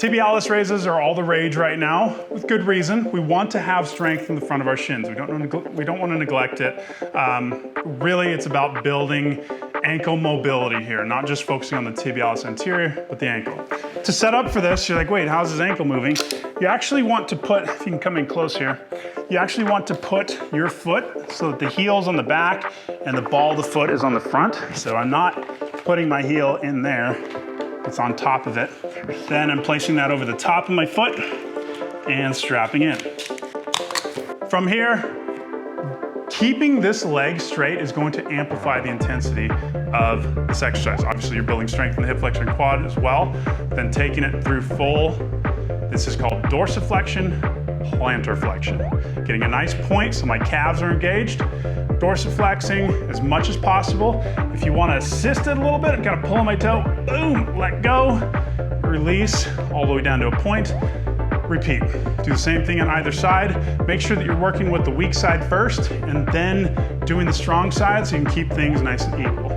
Tibialis raises are all the rage right now, with good reason. We want to have strength in the front of our shins. We don't want to neglect it. Really, it's about building ankle mobility here, not just focusing on the tibialis anterior, but the ankle. To set up for this, you're like, wait, how's his ankle moving? You actually want to put, if you can come in close here, you actually want to put your foot so that the heel's on the back and the ball of the foot is on the front. So I'm not putting my heel in there, it's on top of it. Then I'm placing that over the top of my foot and strapping in. From here, keeping this leg straight is going to amplify the intensity of this exercise. Obviously, you're building strength in the hip flexor and quad as well. Then taking it through full, this is called dorsiflexion, plantar flexion. Getting a nice point so my calves are engaged. Dorsiflexing as much as possible. If you want to assist it a little bit, I've got to pull on my toe, boom, let go, release all the way down to a point. Repeat. Do the same thing on either side. Make sure that you're working with the weak side first and then doing the strong side so you can keep things nice and equal.